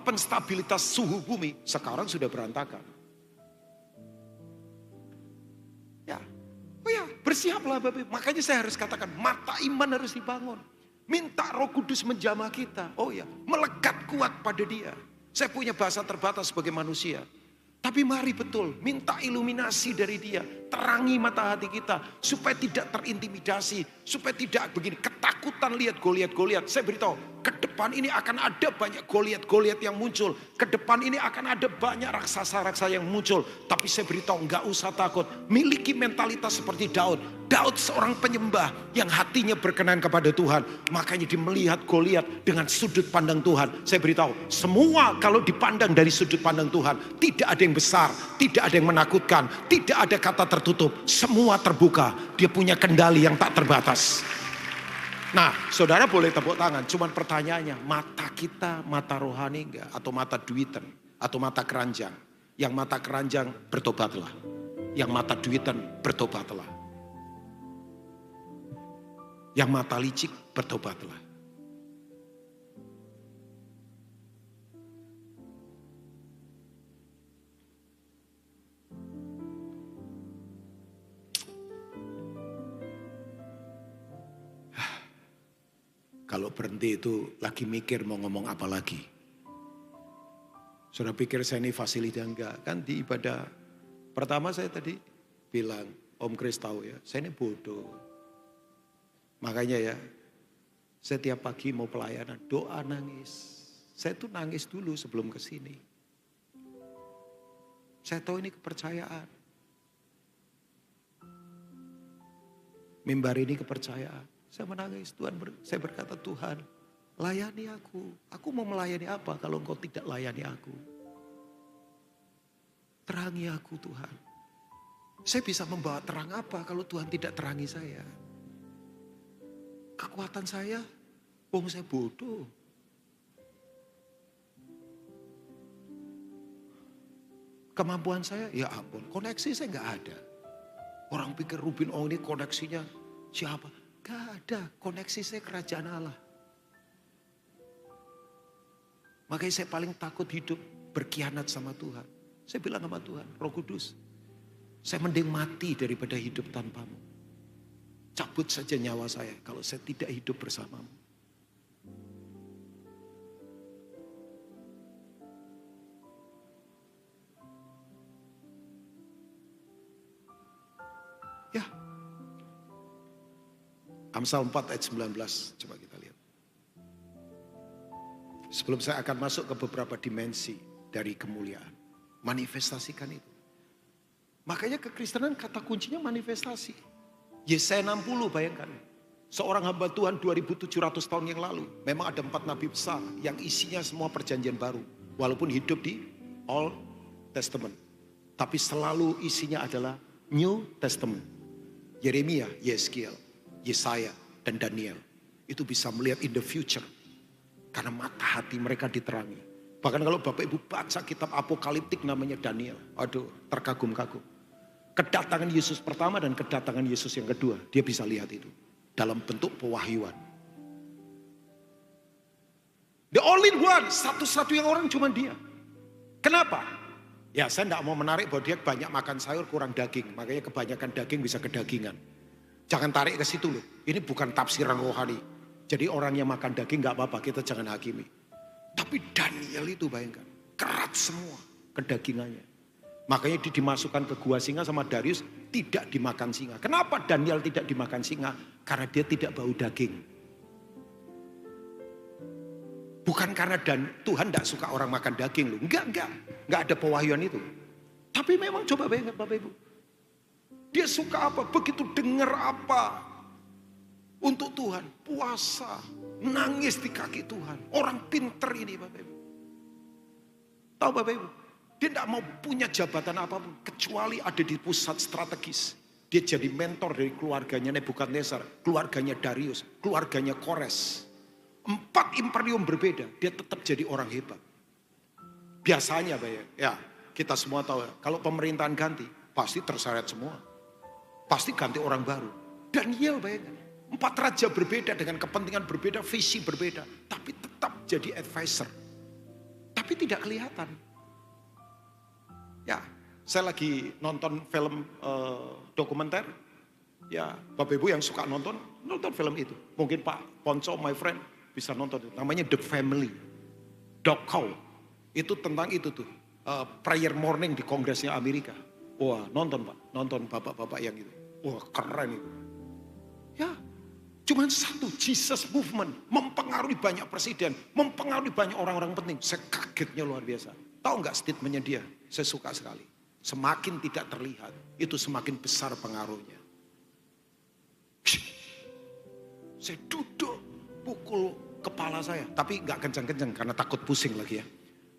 Speaker 1: penstabilitas suhu bumi sekarang sudah berantakan. Ya. Oh ya, bersiaplah Bapak. Makanya saya harus katakan mata iman harus dibangun. Minta Roh Kudus menjamah kita. Oh ya, melekat kuat pada Dia. Saya punya bahasa terbatas sebagai manusia. Tapi mari betul, minta iluminasi dari Dia. Terangi mata hati kita. Supaya tidak terintimidasi. Supaya tidak begini, ketakutan lihat Goliat. Saya beritahu, ke depan ini akan ada banyak Goliat yang muncul. Ke depan ini akan ada banyak raksasa-raksasa yang muncul. Tapi saya beritahu, enggak usah takut. Miliki mentalitas seperti Daud. Daud seorang penyembah yang hatinya berkenan kepada Tuhan. Makanya dia melihat Goliat dengan sudut pandang Tuhan. Saya beritahu, semua kalau dipandang dari sudut pandang Tuhan, tidak ada yang besar, tidak ada yang menakutkan, tidak ada kata tertutup. Semua terbuka. Dia punya kendali yang tak terbatas. Nah, saudara boleh tepuk tangan. Cuman pertanyaannya, mata kita mata rohani enggak? Atau mata duitan? Atau mata keranjang? Yang mata keranjang bertobatlah. Yang mata duitan bertobatlah. Yang mata licik bertobatlah. Kalau berhenti itu lagi mikir mau ngomong apa lagi. Sudah pikir saya ini fasilitas enggak? Kan di ibadah pertama saya tadi bilang, Om Kris tahu ya, saya ini bodoh. Makanya ya, saya tiap pagi mau pelayanan, doa nangis. Saya tuh nangis dulu sebelum ke sini. Saya tahu ini kepercayaan. Mimbar ini kepercayaan. Saya menangis, saya berkata, Tuhan, layani aku. Aku mau melayani apa kalau Engkau tidak layani aku? Terangi aku Tuhan. Saya bisa membawa terang apa kalau Tuhan tidak terangi saya? Kekuatan saya, saya bodoh. Kemampuan saya, ya ampun, koneksi saya nggak ada. Orang pikir Rubin, ini koneksinya siapa? Gak ada, koneksi saya kerajaan Allah. Makanya saya paling takut hidup berkhianat sama Tuhan. Saya bilang sama Tuhan, Roh Kudus, saya mending mati daripada hidup tanpamu. Cabut saja nyawa saya kalau saya tidak hidup bersamamu. Ya. Amsal 4 ayat 19, coba kita lihat. Sebelum saya akan masuk ke beberapa dimensi dari kemuliaan. Manifestasikan itu. Makanya kekristenan kata kuncinya manifestasi. Yesaya 60 bayangkan. Seorang hamba Tuhan 2700 tahun yang lalu. Memang ada 4 nabi besar yang isinya semua perjanjian baru. Walaupun hidup di Old Testament. Tapi selalu isinya adalah New Testament. Yeremia, Yeskiel, Yesaya, dan Daniel. Itu bisa melihat in the future. Karena mata hati mereka diterangi. Bahkan kalau Bapak Ibu baca kitab apokaliptik namanya Daniel. Aduh, terkagum-kagum. Kedatangan Yesus pertama dan kedatangan Yesus yang kedua. Dia bisa lihat itu. Dalam bentuk pewahyuan. The only one, satu-satunya orang cuma dia. Kenapa? Ya saya tidak mau menarik bahwa dia banyak makan sayur kurang daging. Makanya kebanyakan daging bisa kedagingan. Jangan tarik ke situ loh. Ini bukan tafsiran rohani. Jadi orang yang makan daging gak apa-apa, kita jangan hakimi. Tapi Daniel itu bayangkan, kerat semua kedagingannya. Makanya dia dimasukkan ke gua singa sama Darius, tidak dimakan singa. Kenapa Daniel tidak dimakan singa? Karena dia tidak bau daging. Bukan karena Tuhan tidak suka orang makan daging loh. Enggak ada pewahyuan itu. Tapi memang coba bayangkan Bapak Ibu. Dia suka apa? Begitu dengar apa untuk Tuhan, puasa, nangis di kaki Tuhan. Orang pinter ini Bapak Ibu. Tahu Bapak Ibu? Dia tidak mau punya jabatan apapun kecuali ada di pusat strategis. Dia jadi mentor dari keluarganya Nebukadnezar, keluarganya Darius, keluarganya Kores. 4 imperium berbeda, dia tetap jadi orang hebat. Biasanya ya kita semua tahu kalau pemerintahan ganti pasti terseret semua. Pasti ganti orang baru. Daniel bayangkan, 4 raja berbeda dengan kepentingan berbeda, visi berbeda. Tapi tetap jadi advisor. Tapi tidak kelihatan. Ya, saya lagi nonton film dokumenter. Ya, Bapak Ibu yang suka nonton film itu. Mungkin Pak Ponco, my friend, bisa nonton itu. Namanya The Family. Doc Howe. Itu tentang itu tuh. Prayer morning di Kongresnya Amerika. Wah, nonton Pak. Nonton bapak-bapak yang itu. Wah, keren itu. Ya, cuman satu, Jesus Movement. Mempengaruhi banyak presiden. Mempengaruhi banyak orang-orang penting. Saya kagetnya luar biasa. Tahu nggak statementnya dia? Saya suka sekali. Semakin tidak terlihat, itu semakin besar pengaruhnya. Saya duduk, pukul kepala saya. Tapi nggak kencang-kencang karena takut pusing lagi ya.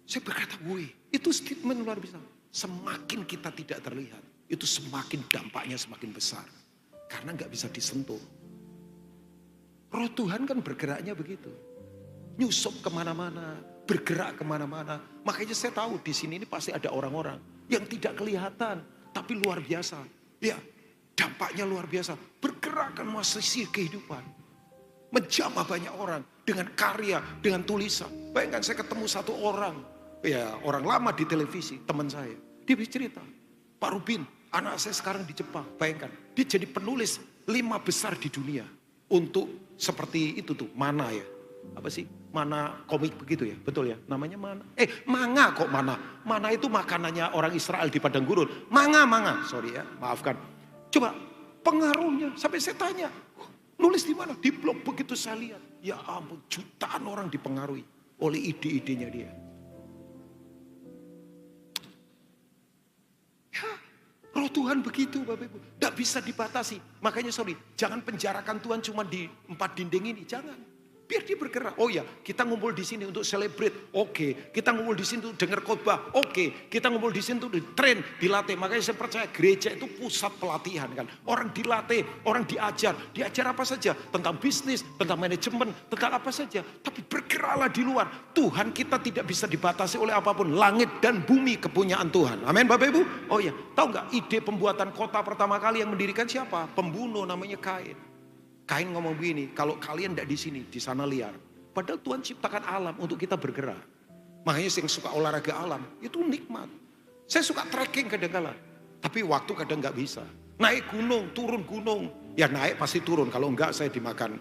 Speaker 1: Saya berkata, wih, itu statement luar biasa. Semakin kita tidak terlihat, itu semakin dampaknya semakin besar. Karena nggak bisa disentuh. Roh Tuhan kan bergeraknya begitu. Nyusup kemana-mana, bergerak kemana-mana. Makanya saya tahu di sini ini pasti ada orang-orang yang tidak kelihatan, tapi luar biasa. Ya, dampaknya luar biasa. Bergerak kan sisi kehidupan. Menjamah banyak orang dengan karya, dengan tulisan. Bayangkan saya ketemu satu orang, ya orang lama di televisi, teman saya. Dia bercerita, Pak Rubin, anak saya sekarang di Jepang. Bayangkan, dia jadi penulis 5 besar di dunia. Untuk seperti itu tuh, mana ya? Apa sih? Mana komik begitu ya? Betul ya? Namanya mana? Manga kok mana? Mana itu makanannya orang Israel di padang gurun. Manga. Sorry ya, maafkan. Coba pengaruhnya sampai saya tanya. Nulis di mana? Di blog. Begitu saya lihat. Ya ampun, jutaan orang dipengaruhi oleh ide-idenya dia. Ya, Roh Tuhan begitu Bapak Ibu. Tidak bisa dibatasi. Makanya jangan penjarakan Tuhan cuma di 4 dinding ini. Jangan. Biar dia bergerak. Oh ya, kita ngumpul di sini untuk celebrate. Oke. Kita ngumpul di sini untuk dengar khotbah. Oke. Kita ngumpul di sini untuk train, dilatih. Makanya saya percaya gereja itu pusat pelatihan kan. Orang dilatih, orang diajar. Diajar apa saja. Tentang bisnis, tentang manajemen, tentang apa saja. Tapi bergeraklah di luar. Tuhan kita tidak bisa dibatasi oleh apapun. Langit dan bumi kepunyaan Tuhan. Amin Bapak Ibu. Oh ya, tahu nggak ide pembuatan kota pertama kali yang mendirikan siapa? Pembunuh namanya Kain. Kain ngomong begini, kalau kalian tidak di sini, di sana liar. Padahal Tuhan ciptakan alam untuk kita bergerak. Makanya yang suka olahraga alam, itu nikmat. Saya suka trekking kadang-kala. Tapi waktu kadang nggak bisa. Naik gunung, turun gunung. Ya naik pasti turun, kalau enggak saya dimakan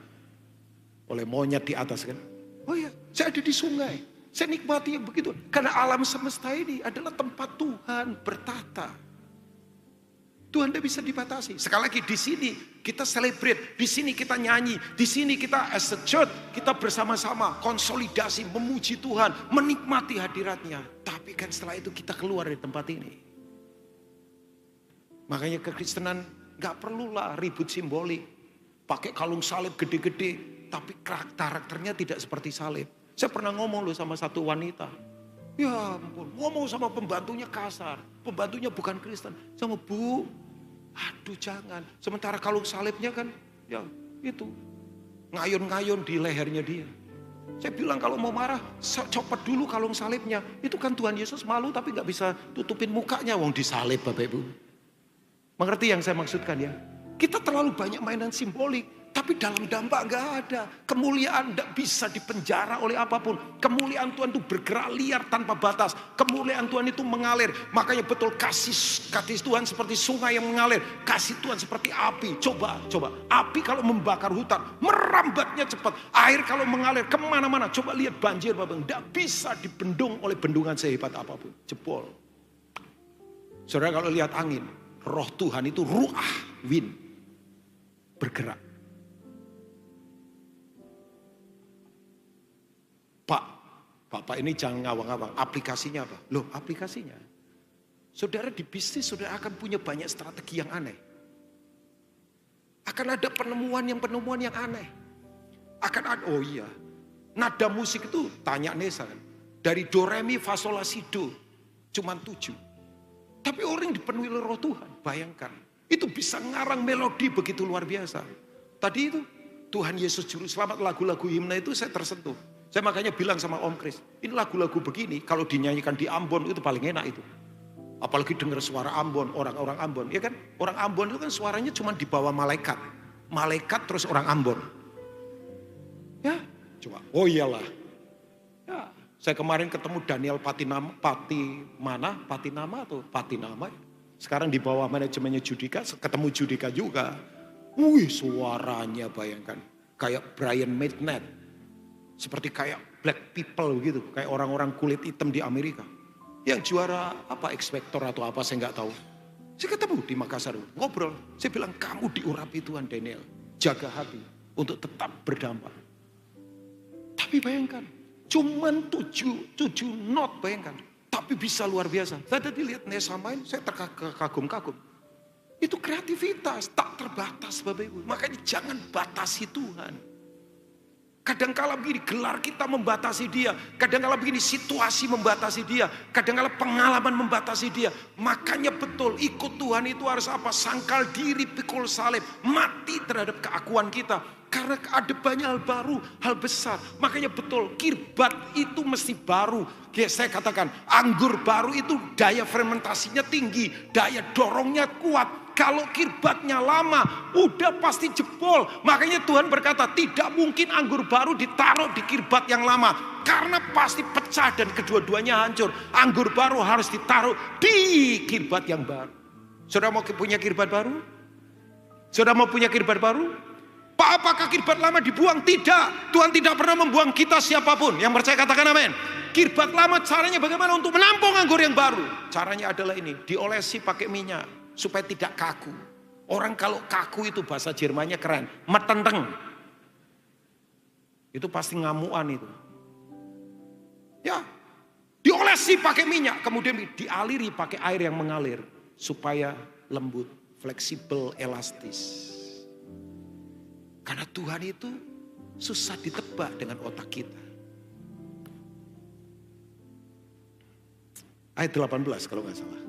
Speaker 1: oleh monyet di atas kan. Oh ya, saya ada di sungai. Saya nikmati yang begitu. Karena alam semesta ini adalah tempat Tuhan bertata. Tuhan tidak bisa dibatasi. Sekali lagi di sini kita celebrate, di sini kita nyanyi, di sini kita as a church kita bersama-sama konsolidasi, memuji Tuhan, menikmati hadiratnya. Tapi kan setelah itu kita keluar dari tempat ini. Makanya kekristenan gak perlulah ribut simbolik, pakai kalung salib gede-gede, tapi karakternya tidak seperti salib. Saya pernah ngomong loh sama satu wanita. Ya ampun, ngomong sama pembantunya kasar. Pembantunya bukan Kristen. Sama Bu, aduh jangan. Sementara kalung salibnya kan, ya itu. Ngayon-ngayon di lehernya dia. Saya bilang kalau mau marah, copot dulu kalung salibnya. Itu kan Tuhan Yesus malu tapi gak bisa tutupin mukanya. Wong disalib Bapak Ibu. Mengerti yang saya maksudkan ya? Kita terlalu banyak mainan simbolik. Tapi dalam dampak gak ada. Kemuliaan gak bisa dipenjara oleh apapun. Kemuliaan Tuhan itu bergerak liar tanpa batas. Kemuliaan Tuhan itu mengalir. Makanya betul kasih Tuhan seperti sungai yang mengalir. Kasih Tuhan seperti api. Coba. Api kalau membakar hutan, merambatnya cepat. Air kalau mengalir kemana-mana. Coba lihat banjir Bapak. Gak bisa dibendung oleh bendungan sehebat apapun. Jebol. Saudara kalau lihat angin. Roh Tuhan itu ruah, wind. Bergerak. Bapak ini jangan ngawang-ngawang. Aplikasinya apa? Loh aplikasinya. Saudara di bisnis saudara akan punya banyak strategi yang aneh. Akan ada penemuan yang aneh. Akan ada, oh iya. Nada musik itu tanya Nesa kan. Dari do, re, mi, fa, sol, la, si, do. Cuman 7. Tapi orang dipenuhi oleh roh Tuhan. Bayangkan. Itu bisa ngarang melodi begitu luar biasa. Tadi itu Tuhan Yesus Juru Selamat, lagu-lagu himne itu saya tersentuh. Saya makanya bilang sama Om Kris, ini lagu-lagu begini kalau dinyanyikan di Ambon itu paling enak itu. Apalagi dengar suara Ambon, orang-orang Ambon. Ya kan, orang Ambon itu kan suaranya cuma di bawah malaikat. Malaikat terus orang Ambon. Ya, coba. Oh iyalah. Ya, saya kemarin ketemu Daniel Patinama. Sekarang di bawah manajemennya Judika, ketemu Judika juga. Wih, suaranya bayangkan. Kayak Brian Midnight. Seperti kayak black people gitu. Kayak orang-orang kulit hitam di Amerika. Yang juara apa, X-Factor atau apa saya nggak tahu. Saya ketemu di Makassar. Ngobrol. Saya bilang kamu diurapi Tuhan Daniel. Jaga hati untuk tetap berdampak. Tapi bayangkan. Cuman 7 not bayangkan. Tapi bisa luar biasa. Saya tadi lihat Nesa main. Saya terkagum-kagum. Itu kreativitas. Tak terbatas Bapak Ibu. Makanya jangan batasi Tuhan. Kadang-kala begini gelar kita membatasi dia. Kadang-kala begini situasi membatasi dia. Kadang-kala pengalaman membatasi dia. Makanya betul ikut Tuhan itu harus apa? Sangkal diri, pikul salib. Mati terhadap keakuan kita. Karena ada banyak hal baru, hal besar. Makanya betul kirbat itu mesti baru. Saya katakan anggur baru itu daya fermentasinya tinggi. Daya dorongnya kuat. Kalau kirbatnya lama, udah pasti jebol. Makanya Tuhan berkata, tidak mungkin anggur baru ditaruh di kirbat yang lama. Karena pasti pecah dan kedua-duanya hancur. Anggur baru harus ditaruh di kirbat yang baru. Saudara mau punya kirbat baru? Saudara mau punya kirbat baru? Pak, apakah kirbat lama dibuang? Tidak. Tuhan tidak pernah membuang kita siapapun. Yang percaya katakan amin. Kirbat lama caranya bagaimana untuk menampung anggur yang baru? Caranya adalah ini, diolesi pakai minyak. Supaya tidak kaku. Orang kalau kaku itu bahasa Jermannya keren. Metenteng. Itu pasti ngamuan itu. Ya. Diolesi pakai minyak. Kemudian dialiri pakai air yang mengalir. Supaya lembut, fleksibel, elastis. Karena Tuhan itu susah ditebak dengan otak kita. Ayat 18 kalau nggak salah.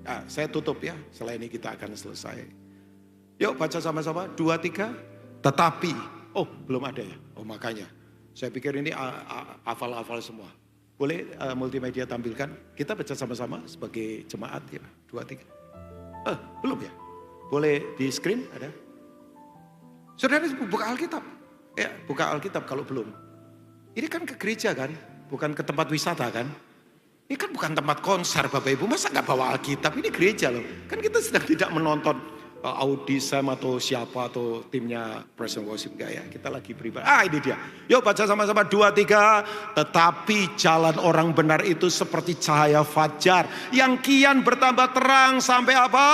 Speaker 1: Nah, saya tutup ya, setelah ini kita akan selesai. Yuk baca sama-sama, 2, 3. Tetapi, oh belum ada ya, oh makanya. Saya pikir ini hafal-hafal semua. Boleh multimedia tampilkan, kita baca sama-sama sebagai jemaat ya, 2, 3. Belum ya, boleh di screen ada. Saudara buka Alkitab, ya buka Alkitab kalau belum. Ini kan ke gereja kan, bukan ke tempat wisata kan. Ini kan bukan tempat konser Bapak Ibu, masa gak bawa Alkitab? Ini gereja loh. Kan kita sedang tidak menonton Audi Sam atau siapa atau timnya Praise and Worship gak ya. Kita lagi beribadah. Ini dia. Yuk baca sama-sama 2, 3. Tetapi jalan orang benar itu seperti cahaya fajar. Yang kian bertambah terang sampai apa?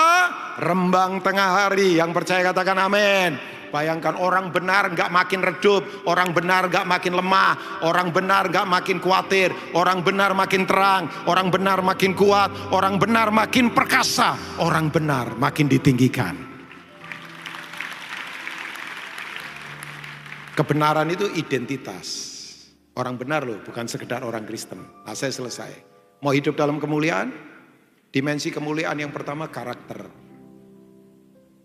Speaker 1: Rembang tengah hari. Yang percaya katakan amin. Bayangkan orang benar gak makin redup, orang benar gak makin lemah, orang benar gak makin khawatir, orang benar makin terang, orang benar makin kuat, orang benar makin perkasa, orang benar makin ditinggikan. Kebenaran itu identitas. Orang benar loh, bukan sekedar orang Kristen. Nah, saya selesai. Mau hidup dalam kemuliaan? Dimensi kemuliaan yang pertama karakter.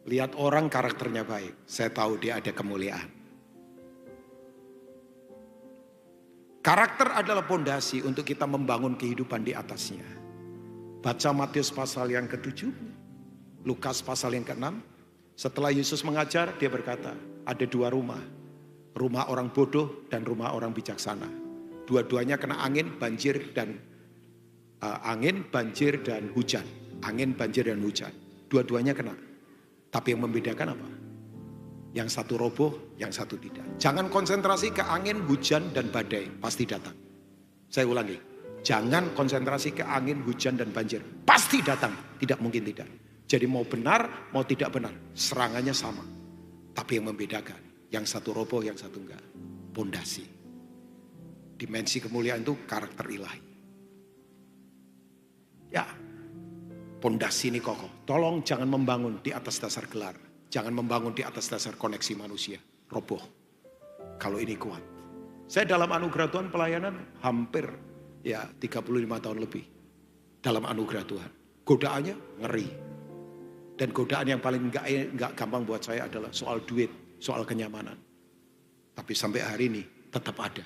Speaker 1: Lihat orang karakternya baik, saya tahu dia ada kemuliaan. Karakter adalah pondasi untuk kita membangun kehidupan di atasnya. Baca Matius pasal yang ke-7, Lukas pasal yang ke-6. Setelah Yesus mengajar, dia berkata, ada dua rumah. Rumah orang bodoh dan rumah orang bijaksana. Dua-duanya kena angin, banjir dan hujan. Angin, banjir dan hujan. Dua-duanya kena. Tapi yang membedakan apa? Yang satu roboh, yang satu tidak. Jangan konsentrasi ke angin, hujan dan badai, pasti datang. Saya ulangi. Jangan konsentrasi ke angin, hujan dan banjir. Pasti datang, tidak mungkin tidak. Jadi mau benar, mau tidak benar, serangannya sama. Tapi yang membedakan yang satu roboh, yang satu enggak. Pondasi. Dimensi kemuliaan itu karakter ilahi. Ya, pondasi ini kokoh. Tolong jangan membangun di atas dasar gelar. Jangan membangun di atas dasar koneksi manusia. Roboh. Kalau ini kuat. Saya dalam anugerah Tuhan pelayanan hampir 35 tahun lebih. Dalam anugerah Tuhan. Godaannya ngeri. Dan godaan yang paling enggak gampang buat saya adalah soal duit. Soal kenyamanan. Tapi sampai hari ini tetap ada.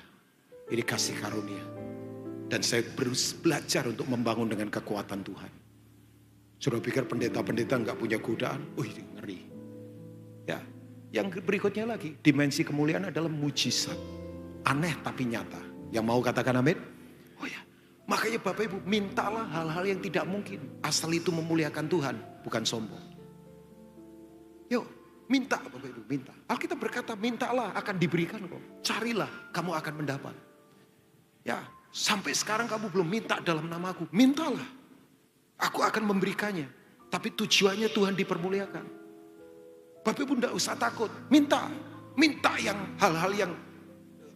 Speaker 1: Ini kasih karunia. Dan saya belajar untuk membangun dengan kekuatan Tuhan. Sudah pikir pendeta-pendeta nggak punya godaan? Ini ngeri. Ya, yang berikutnya lagi, dimensi kemuliaan adalah mujizat. Aneh tapi nyata. Yang mau katakan amin? Oh ya, makanya Bapak Ibu mintalah hal-hal yang tidak mungkin. Asal itu memuliakan Tuhan, bukan sombong. Yuk. Minta Bapak Ibu, minta. Alkitab berkata mintalah akan diberikan kok. Carilah kamu akan mendapat. Ya, sampai sekarang kamu belum minta dalam namaku. Mintalah. Aku akan memberikannya. Tapi tujuannya Tuhan dipermuliakan. Bapak Ibu tidak usah takut. Minta. Minta yang hal-hal yang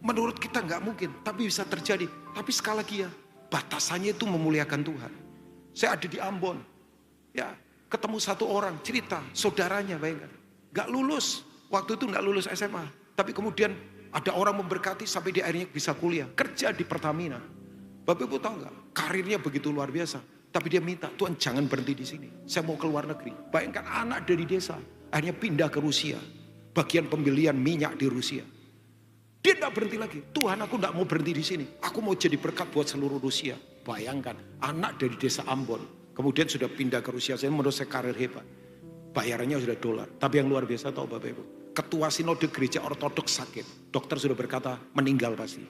Speaker 1: menurut kita nggak mungkin. Tapi bisa terjadi. Tapi sekali lagi ya, batasannya itu memuliakan Tuhan. Saya ada di Ambon. Ya, ketemu satu orang cerita. Saudaranya bayangkan. Gak lulus, waktu itu gak lulus SMA. Tapi kemudian ada orang memberkati sampai dia akhirnya bisa kuliah. Kerja di Pertamina. Bapak Ibu tahu gak? Karirnya begitu luar biasa. Tapi dia minta, Tuhan jangan berhenti di sini. Saya mau ke luar negeri. Bayangkan anak dari desa. Akhirnya pindah ke Rusia. Bagian pembelian minyak di Rusia. Dia gak berhenti lagi. Tuhan aku gak mau berhenti di sini. Aku mau jadi berkat buat seluruh Rusia. Bayangkan, anak dari desa Ambon. Kemudian sudah pindah ke Rusia. Saya menurut saya karir hebat. Bayarannya sudah $. Tapi yang luar biasa tahu Bapak Ibu. Ketua Sinode Gereja Ortodoks sakit. Dokter sudah berkata meninggal pasti.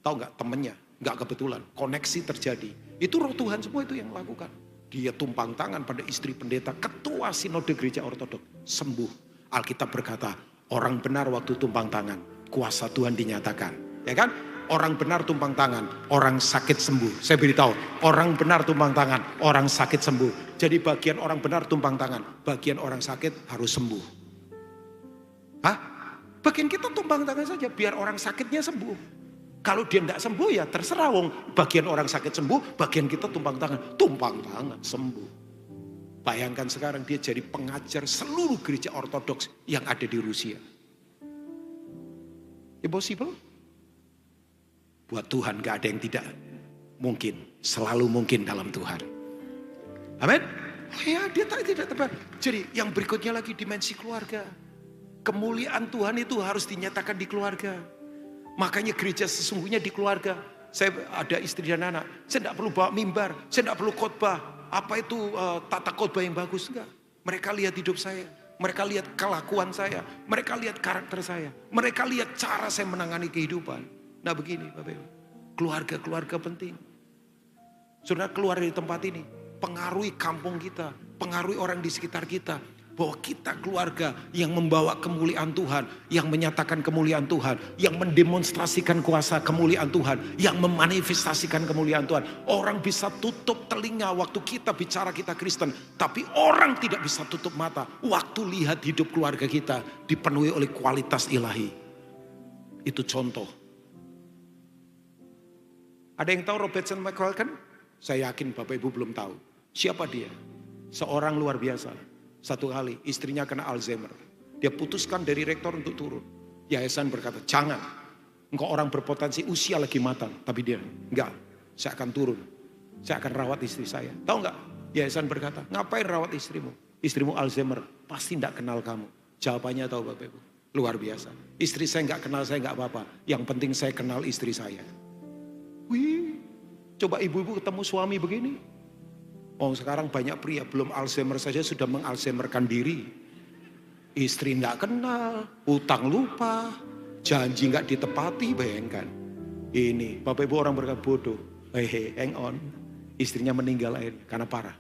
Speaker 1: Tahu nggak temennya? Nggak kebetulan. Koneksi terjadi. Itu roh Tuhan semua itu yang melakukan. Dia tumpang tangan pada istri pendeta. Ketua Sinode Gereja Ortodoks. Sembuh. Alkitab berkata orang benar waktu tumpang tangan. Kuasa Tuhan dinyatakan. Ya kan? Orang benar tumpang tangan, orang sakit sembuh. Saya beritahu, orang benar tumpang tangan, orang sakit sembuh. Jadi bagian orang benar tumpang tangan, bagian orang sakit harus sembuh. Hah? Bagian kita tumpang tangan saja, biar orang sakitnya sembuh. Kalau dia tidak sembuh ya terserah wong. Bagian orang sakit sembuh, bagian kita tumpang tangan sembuh. Bayangkan sekarang dia jadi pengajar seluruh gereja Ortodoks yang ada di Rusia. Impossible? Buat Tuhan gak ada yang tidak mungkin. Selalu mungkin dalam Tuhan. Amin. Oh ya, dia tidak tepat. Jadi yang berikutnya lagi dimensi keluarga. Kemuliaan Tuhan itu harus dinyatakan di keluarga. Makanya gereja sesungguhnya di keluarga. Saya ada istri dan anak. Saya tidak perlu bawa mimbar. Saya tidak perlu khotbah. Apa itu tata khotbah yang bagus? Enggak. Mereka lihat hidup saya. Mereka lihat kelakuan saya. Mereka lihat karakter saya. Mereka lihat cara saya menangani kehidupan. Nah begini Bapak Ibu, keluarga-keluarga penting. Saudara keluar dari tempat ini, pengaruhi kampung kita, pengaruhi orang di sekitar kita. bahwa kita keluarga yang membawa kemuliaan Tuhan, yang menyatakan kemuliaan Tuhan, yang mendemonstrasikan kuasa kemuliaan Tuhan, yang memanifestasikan kemuliaan Tuhan. Orang bisa tutup telinga waktu kita bicara kita Kristen, tapi orang tidak bisa tutup mata waktu lihat hidup keluarga kita dipenuhi oleh kualitas ilahi. Itu contoh. Ada yang tahu Robertson McQuillan kan? Saya yakin Bapak Ibu belum tahu. Siapa dia? Seorang luar biasa. Satu kali istrinya kena Alzheimer. Dia putuskan dari rektor untuk turun. Yayasan berkata, jangan. Engkau orang berpotensi, usia lagi matang. Tapi dia, enggak, saya akan turun. Saya akan rawat istri saya. Tahu enggak? Yayasan berkata, ngapain rawat istrimu? Istrimu Alzheimer, pasti enggak kenal kamu. Jawabannya tahu Bapak Ibu? Luar biasa. Istri saya enggak kenal saya enggak apa-apa. Yang penting saya kenal istri saya. Wih, coba ibu-ibu ketemu suami begini. Oh sekarang banyak pria belum Alzheimer saja sudah mengalzheimerkan diri. Istri nggak kenal, utang lupa, janji nggak ditepati, bayangkan. Ini Bapak Ibu orang berkata bodoh. Hang on. Istrinya meninggal karena parah.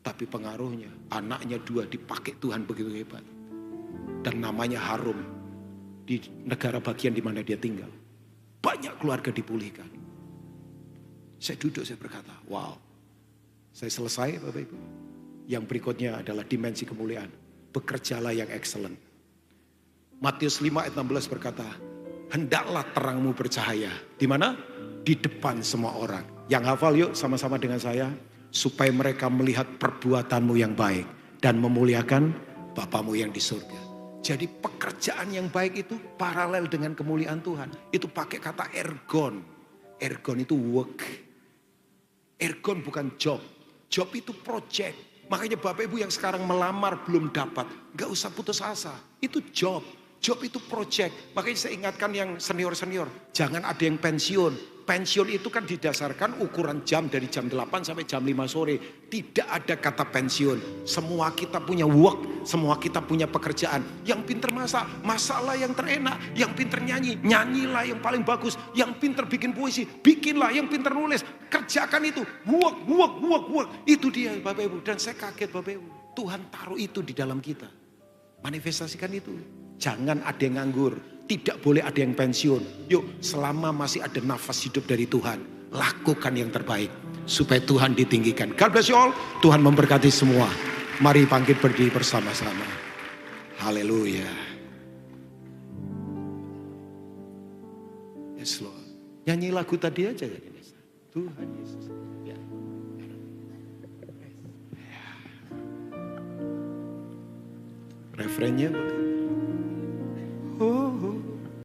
Speaker 1: Tapi pengaruhnya anaknya 2 dipakai Tuhan begitu hebat. Dan namanya harum di negara bagian di mana dia tinggal. Banyak keluarga dipulihkan. Saya duduk saya berkata, wow. Saya selesai Bapak Ibu. Yang berikutnya adalah dimensi kemuliaan. Bekerjalah yang excellent. Matius 5 ayat 16 berkata, hendaklah terangmu bercahaya. Di mana? Di depan semua orang. Yang hafal yuk sama-sama dengan saya. Supaya mereka melihat perbuatanmu yang baik. Dan memuliakan Bapamu yang di surga. Jadi pekerjaan yang baik itu paralel dengan kemuliaan Tuhan. Itu pakai kata ergon. Ergon itu work. Ergon bukan job. Job itu project. Makanya Bapak Ibu yang sekarang melamar belum dapat. Gak usah putus asa. Itu job. Job itu project. Makanya saya ingatkan yang senior-senior. Jangan ada yang pensiun. Pensiun itu kan didasarkan ukuran jam dari jam 8 sampai jam 5 sore. Tidak ada kata pensiun. Semua kita punya work. Semua kita punya pekerjaan. Yang pinter masak, masaklah yang terenak. Yang pinter nyanyi, nyanyilah yang paling bagus. Yang pinter bikin puisi, bikinlah. Yang pinter nulis, kerjakan itu. Work. Itu dia Bapak Ibu. Dan saya kaget Bapak Ibu. Tuhan taruh itu di dalam kita. Manifestasikan itu. Jangan ada yang nganggur. Tidak boleh ada yang pensiun. Yuk selama masih ada nafas hidup dari Tuhan. Lakukan yang terbaik. Supaya Tuhan ditinggikan. God bless you all. Tuhan memberkati semua. Mari bangkit berdiri bersama-sama. Haleluya. Yes Lord. Nyanyi lagu tadi aja ya. Tuhan Yesus. Ya. Refrennya boleh.